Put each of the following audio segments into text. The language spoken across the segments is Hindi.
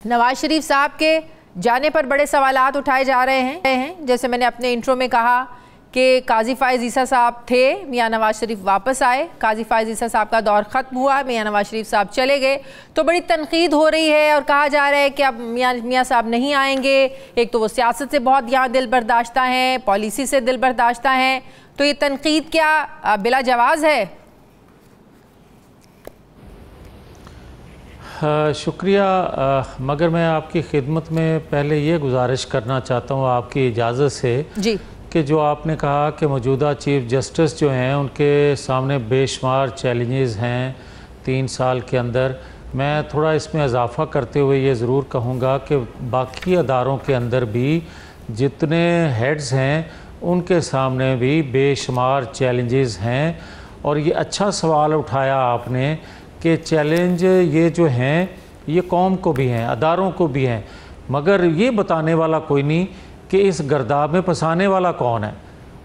नवाज शरीफ साहब के जाने पर बड़े सवालात उठाए जा रहे हैं। जैसे मैंने अपने इंट्रो में कहा कि काजी फ़ाइज़ ईसा साहब थे, मियां नवाज शरीफ वापस आए, काजी फ़ाइज़ ईसा साहब का दौर ख़त्म हुआ, मियां नवाज शरीफ साहब चले गए, तो बड़ी तनकीद हो रही है और कहा जा रहा है कि अब मियां साहब नहीं आएंगे। एक तो वो सियासत से बहुत यहाँ दिल बर्दाश्ता हैं, पॉलिसी से दिल बर्दाश्ता हैं, तो ये तनकीद क्या बिला जवाज़ है? शुक्रिया, मगर मैं आपकी खिदमत में पहले ये गुजारिश करना चाहता हूँ आपकी इजाज़त से जी, कि जो आपने कहा कि मौजूदा चीफ़ जस्टिस जो हैं उनके सामने बेशुमार चैलेंजेस हैं 3 साल के अंदर। मैं थोड़ा इसमें इजाफ़ा करते हुए ये ज़रूर कहूँगा कि बाकी अदारों के अंदर भी जितने हेड्स हैं उनके सामने भी बेशुमार चैलेंजेस हैं। और ये अच्छा सवाल उठाया आपने कि चैलेंज ये जो हैं ये कौम को भी हैं, अदारों को भी हैं, मगर ये बताने वाला कोई नहीं कि इस गर्दाब में फंसाने वाला कौन है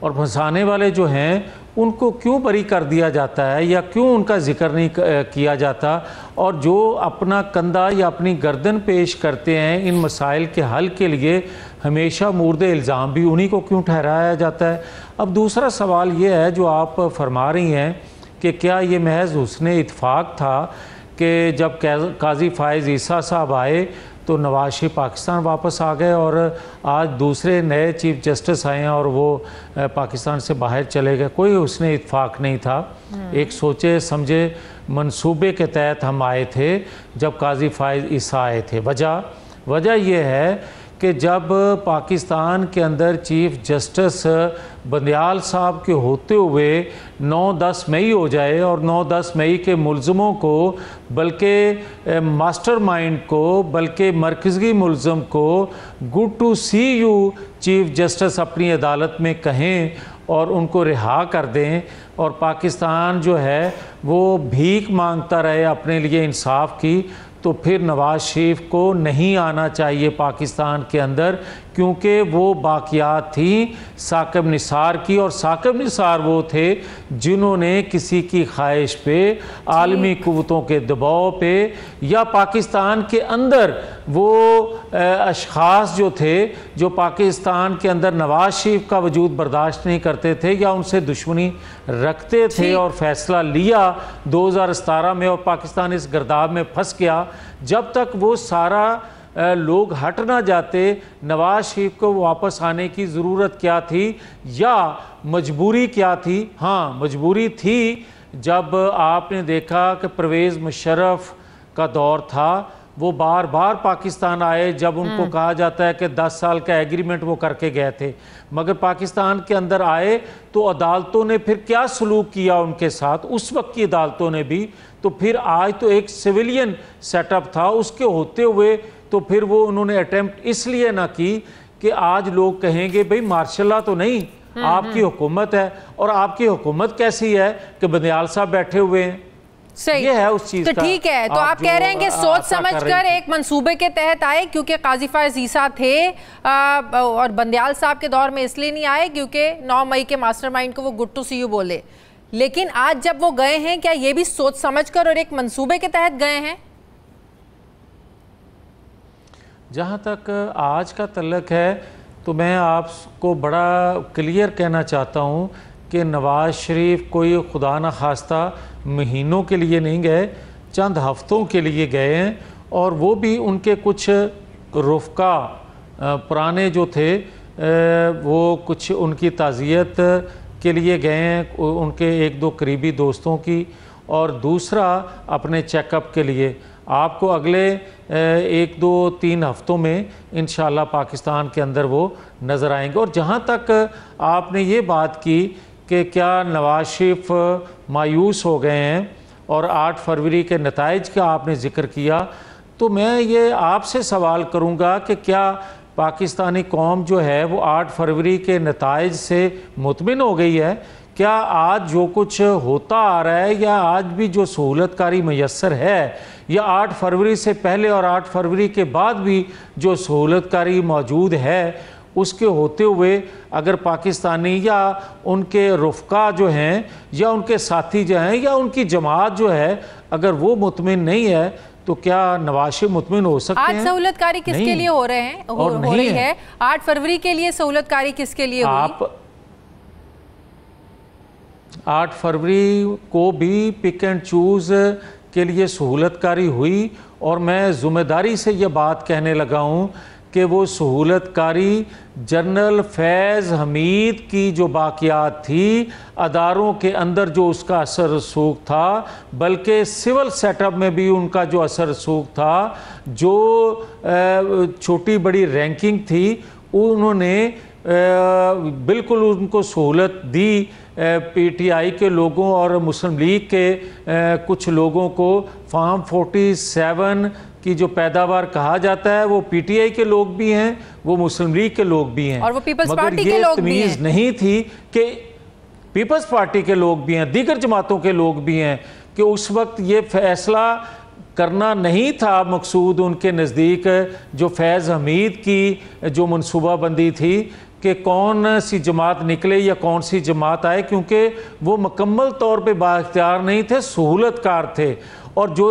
और फंसाने वाले जो हैं उनको क्यों बरी कर दिया जाता है या क्यों उनका जिक्र नहीं किया जाता, और जो अपना कंधा या अपनी गर्दन पेश करते हैं इन मसाइल के हल के लिए हमेशा मुर्दे इल्ज़ाम भी उन्हीं को क्यों ठहराया जाता है। अब दूसरा सवाल ये है जो आप फरमा रही हैं कि क्या ये महज हुस्ने इत्फाक था कि जब काजी फ़ाइज़ ईसा साहब आए तो नवाज शरीफ पाकिस्तान वापस आ गए और आज दूसरे नए चीफ़ जस्टिस आए हैं और वो पाकिस्तान से बाहर चले गए। कोई हुस्ने इत्फाक नहीं था, एक सोचे समझे मंसूबे के तहत हम आए थे जब काजी फ़ाइज़ ईसा आए थे। वजह यह है कि जब पाकिस्तान के अंदर चीफ़ जस्टिस बंदियाल साहब के होते हुए 9-10 मई हो जाए और 9-10 मई के मुलज़मों को, बल्कि मास्टरमाइंड को, बल्कि मरकज़ी मुलज़म को good to see you chief justice अपनी अदालत में कहें और उनको रिहा कर दें और पाकिस्तान जो है वो भीख मांगता रहे अपने लिए इंसाफ की, तो फिर नवाज शरीफ को नहीं आना चाहिए पाकिस्तान के अंदर, क्योंकि वो बाक़ियात थी साकिब निसार की, और साकिब निसार वो थे जिन्होंने किसी की ख्वाहिश पे, आलमी क़ुव्वतों के दबाव पे या पाकिस्तान के अंदर वो अशख़ास जो थे जो पाकिस्तान के अंदर नवाज शरीफ का वजूद बर्दाश्त नहीं करते थे या उनसे दुश्मनी रखते थे और फ़ैसला लिया 2017 में और पाकिस्तान इस गर्दाब में फंस गया। जब तक वो सारा लोग हट ना जाते, नवाज शरीफ को वापस आने की ज़रूरत क्या थी या मजबूरी क्या थी? हाँ, मजबूरी थी जब आपने देखा कि परवेज़ मुशर्रफ का दौर था, वो बार बार पाकिस्तान आए, जब उनको कहा जाता है कि 10 साल का एग्रीमेंट वो करके गए थे, मगर पाकिस्तान के अंदर आए तो अदालतों ने फिर क्या सलूक किया उनके साथ, उस वक्त की अदालतों ने भी। तो फिर आज तो एक सिविलियन सेटअप था, उसके होते हुए तो फिर वो उन्होंने अटेम्प्ट इसलिए ना की कि आज लोग कहेंगे भाई मार्शल लॉ तो नहीं, आपकी हुकूमत है, और आपकी हुकूमत कैसी है कि बंदियाल साहब बैठे हुए हैं। सही ये है उस चीज तो ठीक है, तो आप कह रहे हैं कि सोच समझ कर एक मंसूबे के तहत आए, क्योंकि काजी फ़ाइज़ ईसा थे और बंदियाल साहब के दौर में इसलिए नहीं आए क्योंकि 9 मई के मास्टरमाइंड को वो गुड टू सी यू बोले। लेकिन आज जब वो गए हैं, क्या ये भी सोच समझ कर और एक मंसूबे के तहत गए हैं? जहाँ तक आज का तल्लक है तो मैं आपको बड़ा क्लियर कहना चाहता हूँ कि नवाज शरीफ कोई खुदा न खास्ता महीनों के लिए नहीं गए, चंद हफ्तों के लिए गए हैं, और वो भी उनके कुछ रुफ़का पुराने जो थे वो कुछ उनकी ताज़ियत के लिए गए हैं, उनके 1-2 करीबी दोस्तों की, और दूसरा अपने चेकअप के लिए। आपको अगले 1-2-3 हफ्तों में इंशाल्लाह पाकिस्तान के अंदर वो नज़र आएंगे। और जहाँ तक आपने ये बात की कि क्या नवाज शरीफ मायूस हो गए हैं और 8 फरवरी के नताइज का आपने ज़िक्र किया, तो मैं ये आपसे सवाल करूँगा कि क्या पाकिस्तानी कौम जो है वो 8 फरवरी के नताइज से मुतमिन हो गई है? क्या आज जो कुछ होता आ रहा है या आज भी जो सहूलतकारी मैसर है, या 8 फरवरी से पहले और 8 फरवरी के बाद भी जो सहूलतकारी मौजूद है, उसके होते हुए अगर पाकिस्तानी या उनके रुफ़का जो हैं या उनके साथी जो हैं या उनकी जमात जो है, अगर वो मुतमिन नहीं है, तो क्या नवाज शरीफ मुतमिन हो सकते हैं? आज सहूलतकारी किसके लिए हो रहे हैं, हो रही है? 8 फरवरी के लिए सहूलतकारी किसके लिए हुई? आप 8 फरवरी को भी पिक एंड चूज के लिए सहूलतकारी हुई, और मैं ज़िम्मेदारी से ये बात कहने लगा हूँ कि वो सहूलतकारी जनरल फैज़ हमीद की जो बाक़ियात थी, अदारों के अंदर जो उसका असर रसूख था, बल्कि सिविल सेटअप में भी उनका जो असर रसूख था, जो छोटी बड़ी रैंकिंग थी, उन्होंने बिल्कुल उनको सहूलत दी। पीटीआई के लोगों और मुस्लिम लीग के कुछ लोगों को फार्म 47 की जो पैदावार कहा जाता है, वो पीटीआई के लोग भी हैं, वो मुस्लिम लीग के लोग भी हैं, और वो पीपल्स मगर पार्टी ये के लोग भी तमीज़ हैं। नहीं थी कि पीपल्स पार्टी के लोग भी हैं, दीगर जमातों के लोग भी हैं, कि उस वक्त ये फैसला करना नहीं था मकसूद उनके नज़दीक जो फैज़ हमीद की जो मनसूबाबंदी थी कि कौन सी जमात निकले या कौन सी जमात आए, क्योंकि वो मुकम्मल तौर पे बाख्तियार नहीं थे, सहूलतकार थे। और जो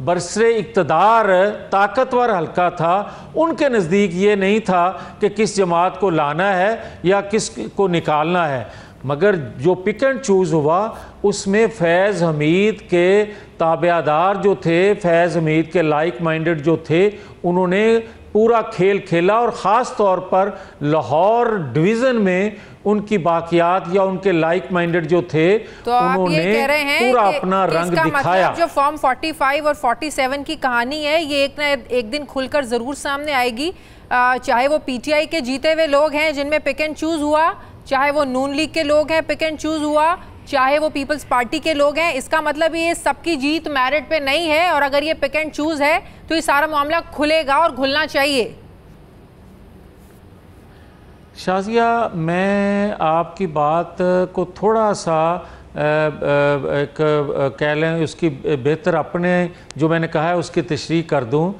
बरसरे इक़्तिदार ताकतवर हल्का था, उनके नज़दीक ये नहीं था कि किस जमात को लाना है या किस को निकालना है। मगर जो पिक एंड चूज़ हुआ उसमें फैज़ हमीद के ताबेदार जो थे, फैज़ हमीद के लाइक माइंडेड जो थे, उन्होंने पूरा खेल खेला, और ख़ास तौर पर लाहौर डिवीज़न में उनकी बाकियात या उनके लाइक माइंडेड जो थे, तो आप उन्होंने ये कह रहे हैं पूरा कि अपना रंग इसका दिखाया। मतलब जो फॉर्म 45 और 47 की कहानी है, ये एक दिन खुलकर ज़रूर सामने आएगी। चाहे वो पीटीआई के जीते हुए लोग हैं जिनमें पिक एंड चूज़ हुआ, चाहे वो नून लीग के लोग हैं पिक एंड चूज़ हुआ, चाहे वो पीपल्स पार्टी के लोग हैं। इसका मतलब ये सबकी जीत मेरिट पे नहीं है, और अगर ये पिक एंड चूज़ है तो ये सारा मामला खुलेगा और खुलना चाहिए। शाजिया, मैं आपकी बात को थोड़ा सा एक कह लें उसकी बेहतर अपने जो मैंने कहा है उसकी तशरीह कर दूं।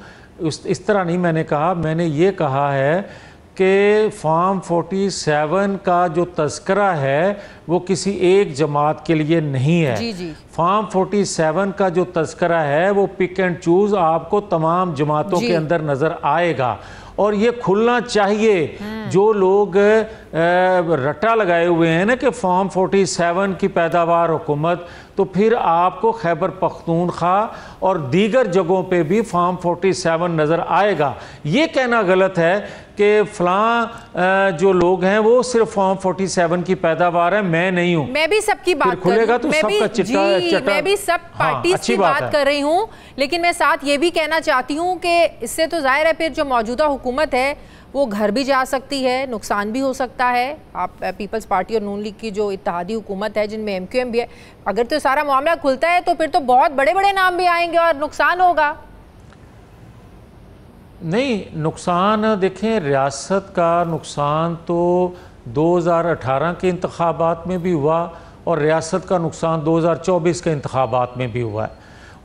इस तरह नहीं मैंने कहा, मैंने ये कहा है कि फॉर्म 47 का जो तज़किरा है वो किसी एक जमात के लिए नहीं है। जी जी। फॉर्म 47 का जो तज़किरा है वो पिक एंड चूज़ आपको तमाम जमातों के अंदर नज़र आएगा, और ये खुलना चाहिए। जो लोग रट्टा लगाए हुए हैं ना कि फॉर्म 47 की पैदावार हुकूमत, तो फिर आपको खैबर पख्तूनख्वा और दीगर जगहों पे भी फॉर्म 47 नज़र आएगा। ये कहना गलत है कि फ़लाँ जो लोग हैं वो सिर्फ फॉर्म 47 की पैदावार है, मैं नहीं हूँ। मैं भी सबकी बात खुलेगा तो सबका चिट्टा मैं भी सब पार्टीज की बात कर रही हूँ, लेकिन मैं साथ ये भी कहना चाहती हूँ कि इससे तो जाहिर है फिर जो मौजूदा हुकूमत है वो घर भी जा सकती है, नुकसान भी हो सकता है। आप पीपल्स पार्टी और नून लीग की जो इत्तेहादी हुकूमत है जिनमें एमक्यूएम भी है, अगर तो सारा मामला खुलता है तो फिर तो बहुत बड़े बड़े नाम भी आएंगे और नुकसान होगा। नहीं, नुकसान देखें, रियासत का नुकसान तो 2018 के इंतखाबात में भी हुआ, और रियासत का नुकसान 2024 के इंतखाबात में भी हुआ है।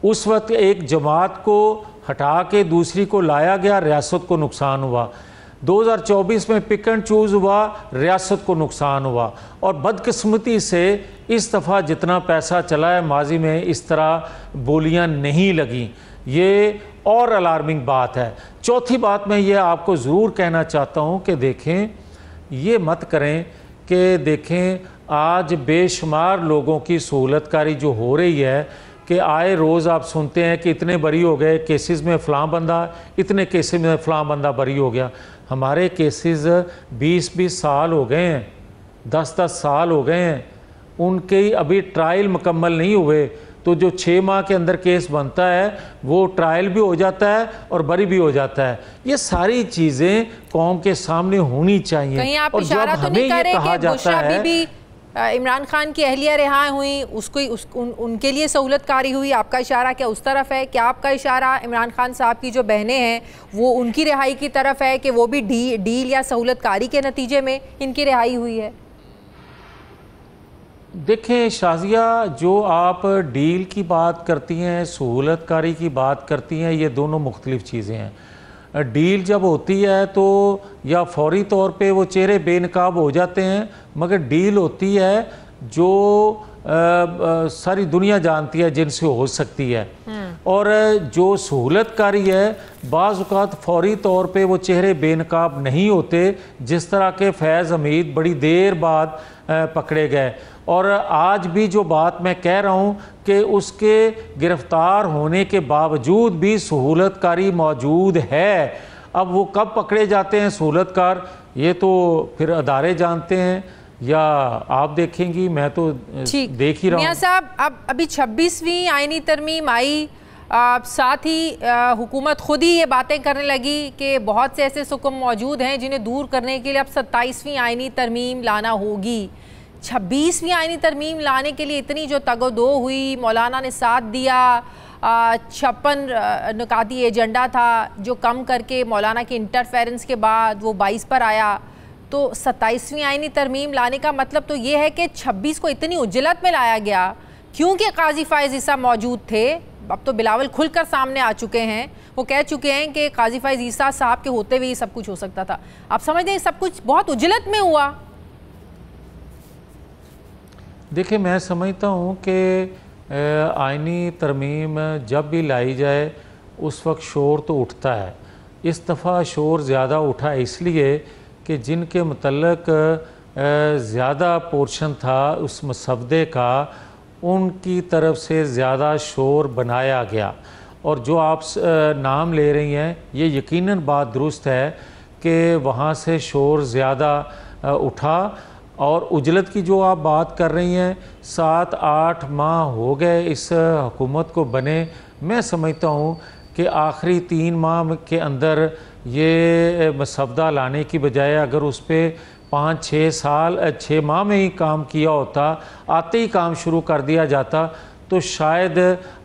उस वक्त एक जमात को हटा के दूसरी को लाया गया, रियासत को नुकसान हुआ। 2024 में पिक एंड चूज़ हुआ, रियासत को नुकसान हुआ। और बदकिस्मती से इस दफ़ा जितना पैसा चला है, माजी में इस तरह बोलियां नहीं लगी। ये और अलार्मिंग बात है। चौथी बात मैं ये आपको ज़रूर कहना चाहता हूँ कि देखें, ये मत करें कि देखें आज बेशुमार लोगों की सहूलतकारी जो हो रही है कि आए रोज़ आप सुनते हैं कि इतने बरी हो गए केसेस में फ़लाँ बंदा, इतने केसेस में फ़लाँ बंदा बरी हो गया। हमारे केसेस 20-20 साल हो गए हैं, 10-10 साल हो गए हैं, उनके अभी ट्रायल मुकम्मल नहीं हुए। तो जो 6 माह के अंदर केस बनता है वो ट्रायल भी हो जाता है और बरी भी हो जाता है। ये सारी चीज़ें कौम के सामने होनी चाहिए। कहीं आप और इशारा जब तो हमें नहीं ये कर कहा रहे कि जाता है बीबी इमरान खान की अहलिया रिहा हुई, उनके लिए सहूलतकारी हुई, आपका इशारा क्या उस तरफ है? क्या आपका इशारा इमरान खान साहब की जो बहनें हैं वो उनकी रिहाई की तरफ है कि वो भी डील या सहूलतकारी के नतीजे में इनकी रिहाई हुई है? देखें शाजिया, जो आप डील की बात करती हैं, सहूलतकारी की बात करती हैं, ये दोनों मुख्तलिफ चीज़ें हैं। डील जब होती है तो या फौरी तौर पे वो चेहरे बेनकाब हो जाते हैं, मगर डील होती है जो सारी दुनिया जानती है जिनसे हो सकती है। और जो सहूलतकारी है बाज़ औक़ात फ़ौरी तौर पे वो चेहरे बेनकाब नहीं होते, जिस तरह के फैज़ हमीद बड़ी देर बाद पकड़े गए। और आज भी जो बात मैं कह रहा हूँ कि उसके गिरफ़्तार होने के बावजूद भी सहूलतकारी मौजूद है। अब वो कब पकड़े जाते हैं सहूलतकार, ये तो फिर अदारे जानते हैं या आप देखेंगी, मैं तो देख ही रहा हूँ। मियां साहब, अब अभी 26वीं आईनी तरमीम आई, साथ ही हुकूमत खुद ही ये बातें करने लगी कि बहुत से ऐसे हुक्म मौजूद हैं जिन्हें दूर करने के लिए अब 27वीं आईनी तरमीम लाना होगी। 26वीं आईनी तरमीम लाने के लिए इतनी जो तगोदो हुई, मौलाना ने साथ दिया, 56 नुकाती एजेंडा था जो कम करके मौलाना की इंटरफेरेंस के बाद वो 22 पर आया। तो 27वीं आईनी तरमीम लाने का मतलब तो ये है कि 26 को इतनी उजलत में लाया गया क्योंकि काजी फायज़ ईसा मौजूद थे। अब तो बिलावल खुलकर सामने आ चुके हैं, वो कह चुके हैं कि काजी फायज़ ईसा साहब के होते हुए ये सब कुछ हो सकता था। आप समझते हैं सब कुछ बहुत उजलत में हुआ? देखिए, मैं समझता हूँ कि आईनी तरमीम जब भी लाई जाए उस वक्त शोर तो उठता है। इस दफ़ा शोर ज़्यादा उठा इसलिए कि जिनके मतलब ज़्यादा पोर्शन था उस मसवदे का, उनकी तरफ से ज़्यादा शोर बनाया गया। और जो आप नाम ले रही हैं, ये यकीनन बात दुरुस्त है कि वहाँ से शोर ज़्यादा उठा। और उजलत की जो आप बात कर रही हैं, 7-8 माह हो गए इस हुकूमत को बने। मैं समझता हूँ कि आखिरी 3 माह के अंदर ये मसवदा लाने की बजाय अगर उस पर 5-6 साल 6 माह में ही काम किया होता, आते ही काम शुरू कर दिया जाता, तो शायद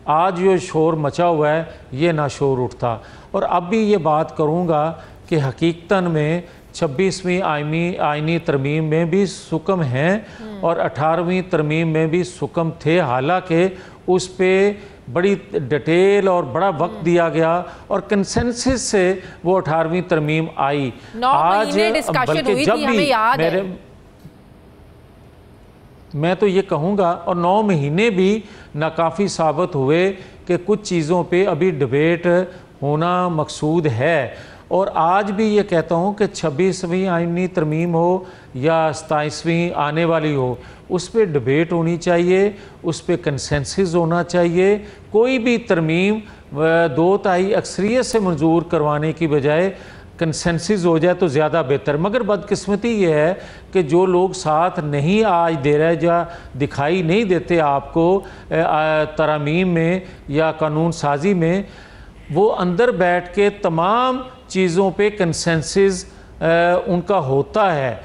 आज जो शोर मचा हुआ है ये ना शोर उठता। और अब भी ये बात करूँगा कि हकीकतन में 26वीं आईनी तरमीम में भी सुकम हैं और 18वीं तरमीम में भी सुकम थे, हालांकि उस पर बड़ी डिटेल और बड़ा वक्त दिया गया और कंसेंसस से वो 18वीं तरमीम आई। आज बल्कि जब भी मैं तो ये कहूँगा, और 9 महीने भी नाकाफ़ी साबित हुए कि कुछ चीज़ों पे अभी डिबेट होना मकसूद है। और आज भी ये कहता हूँ कि 26वीं आईनी तरमीम हो या 27वीं आने वाली हो, उस पर डिबेट होनी चाहिए, उस पर कंसेंसस होना चाहिए। कोई भी तरमीम 2/3 अक्सरियत से मंजूर करवाने की बजाय कंसेंसस हो जाए तो ज़्यादा बेहतर। मगर बदकिस्मती ये है कि जो लोग साथ नहीं आज दे रहे या दिखाई नहीं देते आपको तरमीम में या कानून साजी में, वो अंदर बैठ के तमाम चीज़ों पे कंसेंसस उनका होता है।